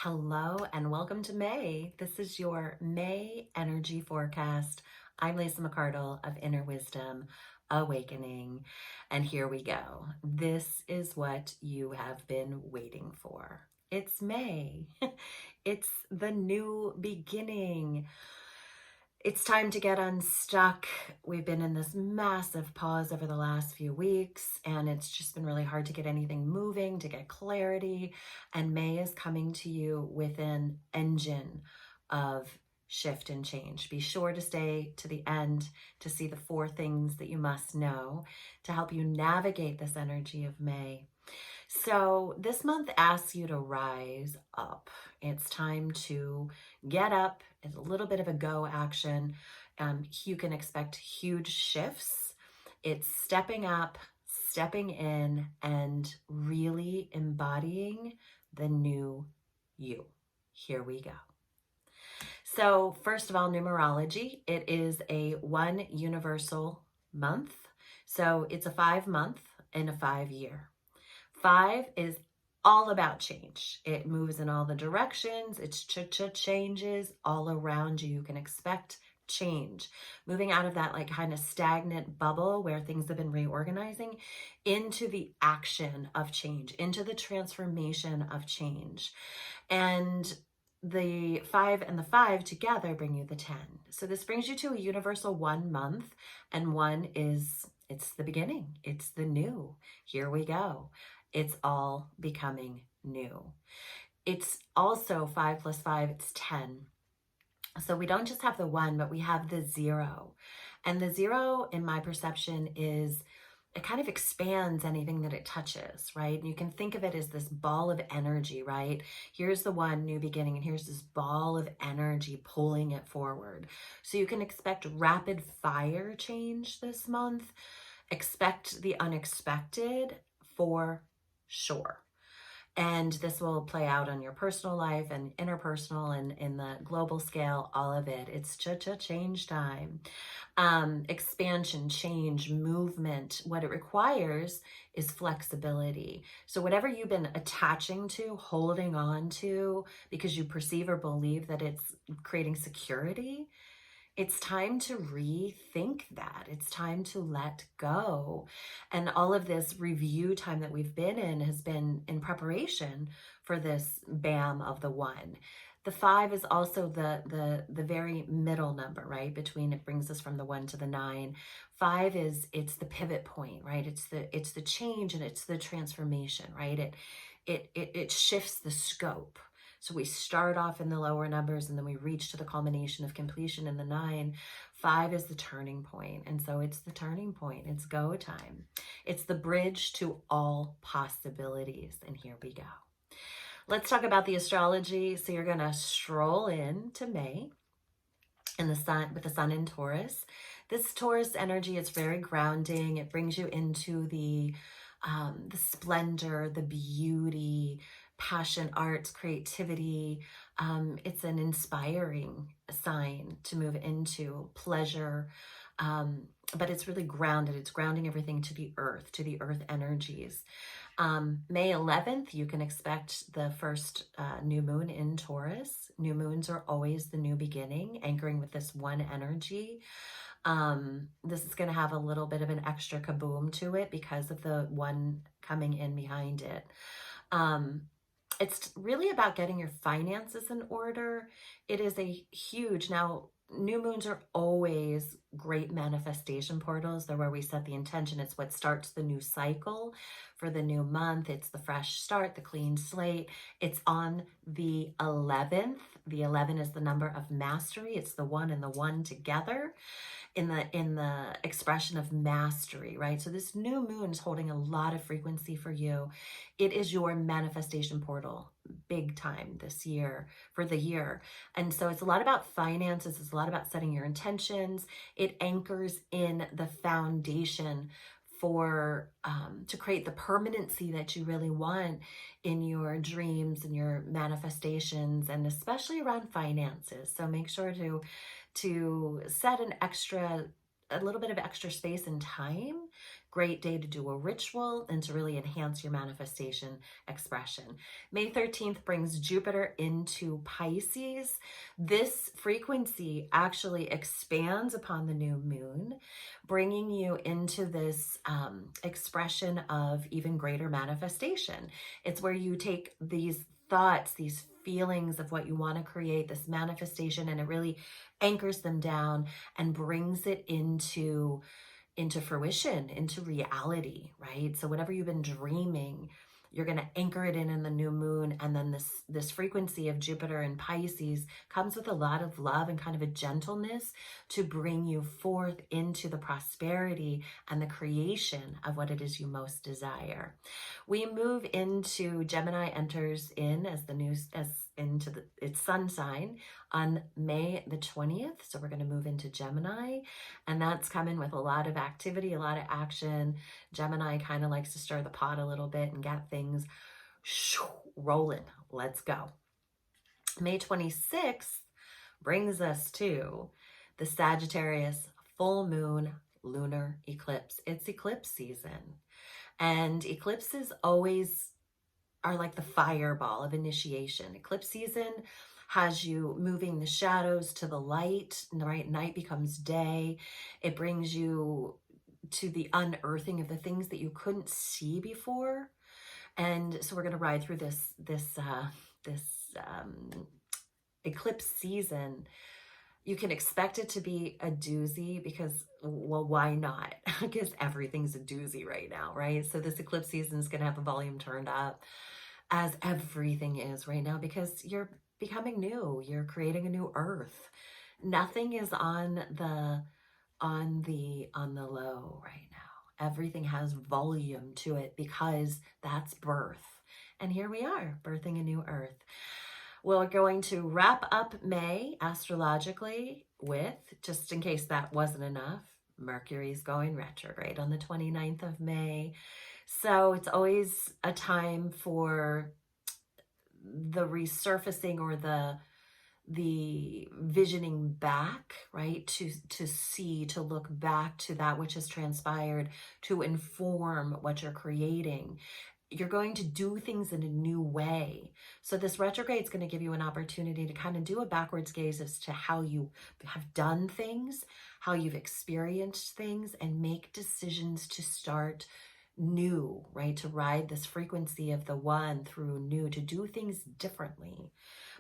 Hello and welcome to May. This is your May energy forecast. I'm Lisa McCardle of Inner Wisdom Awakening, and here we go. This is what you have been waiting for. It's May. It's the new beginning. It's time to get unstuck. We've been in this massive pause over the last few weeks, and it's just been really hard to get anything moving, to get clarity. And May is coming to you with an engine of shift and change. Be sure to stay to the end to see the 4 things that you must know to help you navigate this energy of May. So this month asks you to rise up. It's time to get up. It's a little bit of a go action. You can expect huge shifts. It's stepping up, stepping in, and really embodying the new you. Here we go. So first of all, numerology. It is a 1 universal month. So it's a 5-month and a 5-year. 5 is all about change. It moves in all the directions. It's changes all around you. You can expect change. Moving out of that like kind of stagnant bubble where things have been reorganizing into the action of change, into the transformation of change. And the 5 and the 5 together bring you the 10. So this brings you to a universal 1 month, and 1 is, it's the beginning. It's the new. Here we go. It's all becoming new. It's also 5 plus 5, it's 10. So we don't just have the 1, but we have the 0. And the 0, in my perception, is it kind of expands anything that it touches, right? And you can think of it as this ball of energy, right? Here's the 1, new beginning, and here's this ball of energy pulling it forward. So you can expect rapid fire change this month. Expect the unexpected for sure. And this will play out on your personal life and interpersonal and in the global scale, all of it. It's change time. Expansion, change, movement. What it requires is flexibility. So whatever you've been attaching to, holding on to, because you perceive or believe that it's creating security, it's time to rethink that. It's time to let go. And all of this review time that we've been in has been in preparation for this BAM of the 1. The 5 is also the very middle number, right? Between, it brings us from the 1 to the 9. 5 is, it's the pivot point, right? It's the change and it's the transformation, right? It shifts the scope. So we start off in the lower numbers and then we reach to the culmination of completion in the 9. 5 is the turning point. And so it's the turning point. It's go time. It's the bridge to all possibilities. And here we go. Let's talk about the astrology. So you're going to stroll in to May in the sun, with the sun in Taurus. This Taurus energy is very grounding. It brings you into the splendor, the beauty, passion, arts, creativity. It's an inspiring sign to move into, pleasure, but it's really grounded. It's grounding everything to the earth energies. May 11th, you can expect the first new moon in Taurus. New moons are always the new beginning, anchoring with this 1 energy. This is going to have a little bit of an extra kaboom to it because of the 1 coming in behind it. It's really about getting your finances in order. It is a huge, now new moons are always great manifestation portals. They're where we set the intention. It's what starts the new cycle for the new month. It's the fresh start, the clean slate. It's on the 11th. The 11 is the number of mastery. It's the 1 and the 1 together in the expression of mastery, right? So this new moon is holding a lot of frequency for you. It is your manifestation portal big time this year, for the year. And so it's a lot about finances. It's a lot about setting your intentions. It anchors in the foundation for to create the permanency that you really want in your dreams and your manifestations, and especially around finances. So make sure to set a little bit of extra space and time Great day to do a ritual and to really enhance your manifestation expression. May 13th brings Jupiter into Pisces. This frequency actually expands upon the new moon, bringing you into this expression of even greater manifestation. It's where you take these thoughts, these feelings of what you want to create, this manifestation, and it really anchors them down and brings it into fruition, into reality, right? So whatever you've been dreaming, you're going to anchor it in the new moon, and then this frequency of Jupiter and Pisces comes with a lot of love and kind of a gentleness to bring you forth into the prosperity and the creation of what it is you most desire. We move into Gemini enters in as into its sun sign on May the 20th. So we're going to move into Gemini, and that's coming with a lot of activity, a lot of action. Gemini kind of likes to stir the pot a little bit and get things rolling. Let's go. May 26th brings us to the Sagittarius full moon lunar eclipse. It's eclipse season, and eclipses always are like the fireball of initiation. Eclipse season has you moving the shadows to the light, right? Night becomes day. It brings you to the unearthing of the things that you couldn't see before. And so we're going to ride through this eclipse season. You can expect it to be a doozy because, well, why not? Because everything's a doozy right now, right? So this eclipse season is going to have the volume turned up, as everything is right now, because you're becoming new. You're creating a new earth. Nothing is on the low right now. Everything has volume to it because that's birth. And here we are, birthing a new earth. We're going to wrap up May astrologically with, just in case that wasn't enough, Mercury's going retrograde on the 29th of May. So it's always a time for the resurfacing or the visioning back, right? To see, to look back to that which has transpired, to inform what you're creating. You're going to do things in a new way. So this retrograde is going to give you an opportunity to kind of do a backwards gaze as to how you have done things, how you've experienced things, and make decisions to start new, right? To ride this frequency of the one through new, to do things differently.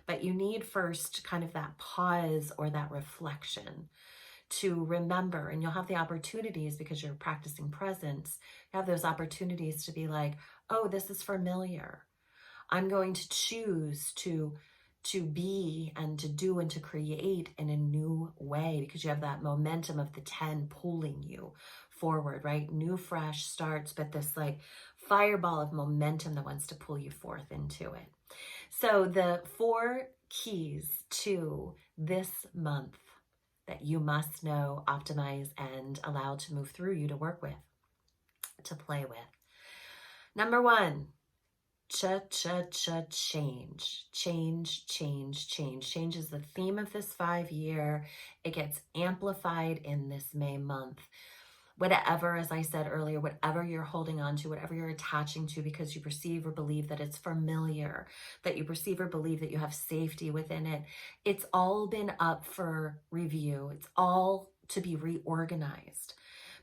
But you need first kind of that pause or that reflection to remember, and you'll have the opportunities because you're practicing presence. You have those opportunities to be like, oh, this is familiar. I'm going to choose to be and to do and to create in a new way, because you have that momentum of the 10 pulling you forward, right? New, fresh starts, but this like fireball of momentum that wants to pull you forth into it. So the 4 keys to this month that you must know, optimize, and allow to move through you, to work with, to play with. Number 1, change. Change, change, change. Change is the theme of this 5-year. It gets amplified in this May month. Whatever, as I said earlier, whatever you're holding on to, whatever you're attaching to because you perceive or believe that it's familiar, that you perceive or believe that you have safety within it, it's all been up for review. It's all to be reorganized.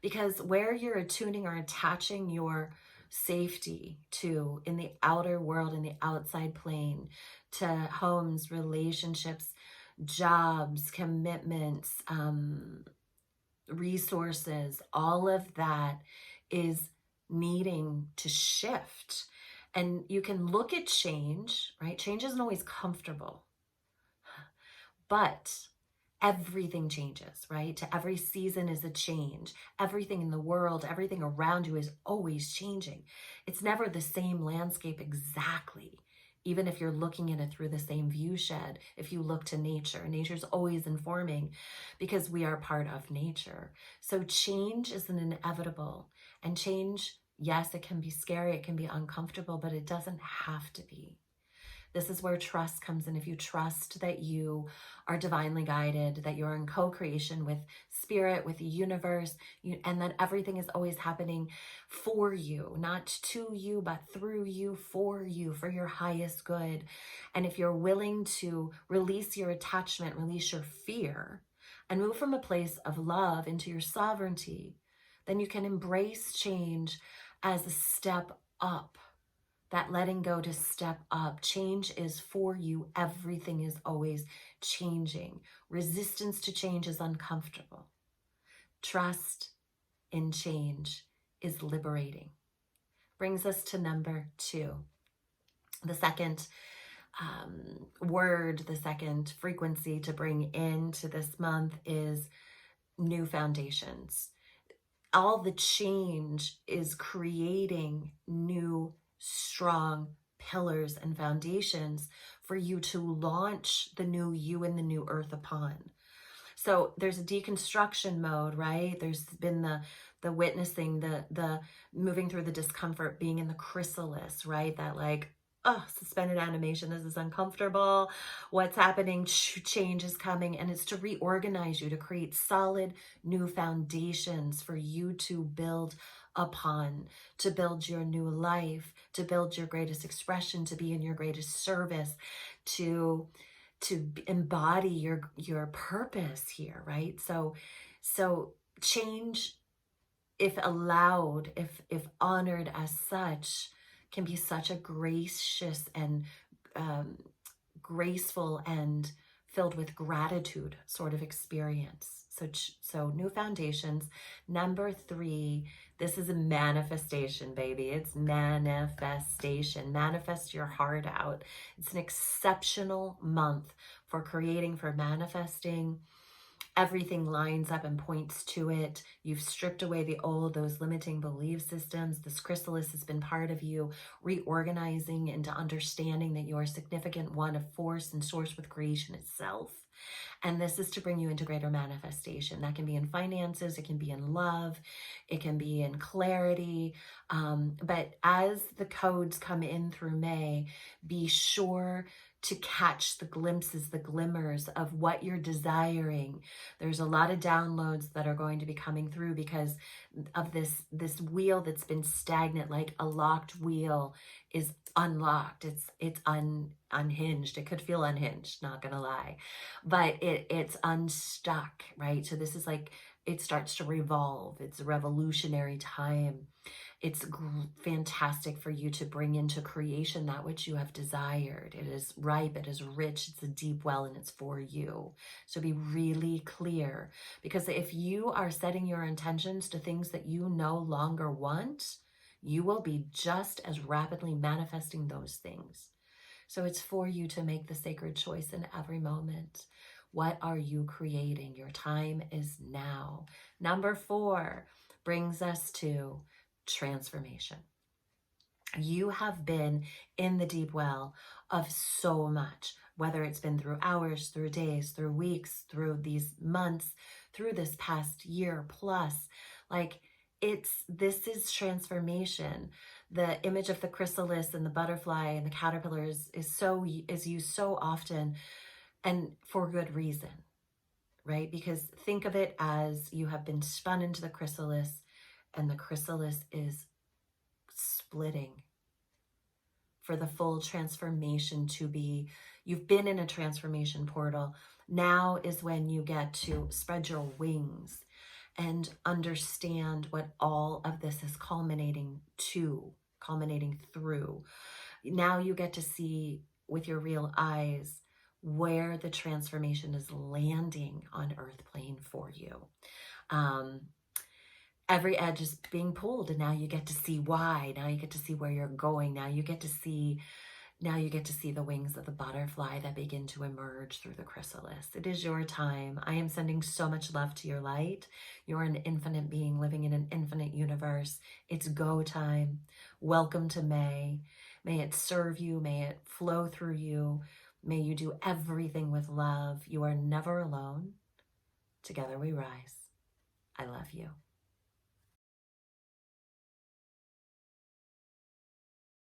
Because where you're attuning or attaching your safety to in the outer world, in the outside plane, to homes, relationships, jobs, commitments, resources, all of that is needing to shift. And you can look at change, right? Change isn't always comfortable, but everything changes, right? To every season is a change. Everything in the world, everything around you is always changing. It's never the same landscape exactly. Even if you're looking at it through the same view shed, if you look to nature, nature's always informing because we are part of nature. So change is an inevitable. And change, yes, it can be scary, it can be uncomfortable, but it doesn't have to be. This is where trust comes in. If you trust that you are divinely guided, that you're in co-creation with spirit, with the universe, and that everything is always happening for you, not to you, but through you, for your highest good. And if you're willing to release your attachment, release your fear, and move from a place of love into your sovereignty, then you can embrace change as a step up. That letting go to step up. Change is for you. Everything is always changing. Resistance to change is uncomfortable. Trust in change is liberating. Brings us to number 2. The second word, the second frequency to bring into this month is new foundations. All the change is creating new, strong pillars and foundations for you to launch the new you and the new earth upon. So there's a deconstruction mode, right? There's been the witnessing, the moving through the discomfort, being in the chrysalis, right? That like, oh, suspended animation, this is uncomfortable. What's happening? Change is coming. And it's to reorganize you, to create solid new foundations for you to build upon, to build your new life, to build your greatest expression, to be in your greatest service, to embody your purpose here, right? So change, if allowed, if honored as such, can be such a gracious and graceful and filled with gratitude sort of experience. So new foundations. Number 3, this is a manifestation, baby. It's manifestation. Manifest your heart out. It's an exceptional month for creating, for manifesting. Everything lines up and points to it. You've stripped away the old, those limiting belief systems. This chrysalis has been part of you reorganizing into understanding that you are a significant one of force and source with creation itself. And this is to bring you into greater manifestation. That can be in finances, it can be in love, it can be in clarity. But as the codes come in through May, be sure to catch the glimpses, the glimmers of what you're desiring. There's a lot of downloads that are going to be coming through because of this wheel that's been stagnant, like a locked wheel is unlocked. It's unhinged. It could feel unhinged, not gonna lie, but it's unstuck, right? So this is like, it starts to revolve. It's a revolutionary time. It's fantastic for you to bring into creation that which you have desired. It is ripe, it is rich, it's a deep well, and it's for you. So be really clear, because if you are setting your intentions to things that you no longer want, you will be just as rapidly manifesting those things. So it's for you to make the sacred choice in every moment. What are you creating? Your time is now. Number 4 brings us to transformation. You have been in the deep well of so much, whether it's been through hours, through days, through weeks, through these months, through this past year plus. Like, this is transformation. The image of the chrysalis and the butterfly and the caterpillar is used so often, and for good reason, right? Because think of it as you have been spun into the chrysalis, and the chrysalis is splitting for the full transformation to be. You've been in a transformation portal. Now is when you get to spread your wings and understand what all of this is culminating through. Now you get to see with your real eyes where the transformation is landing on earth plane for you. Every edge is being pulled, and now you get to see why. Now you get to see where you're going. Now you get to see the wings of the butterfly that begin to emerge through the chrysalis. It is your time. I am sending so much love to your light. You're an infinite being living in an infinite universe. It's go time. Welcome to May. May it serve you. May it flow through you. May you do everything with love. You are never alone. Together we rise. I love you.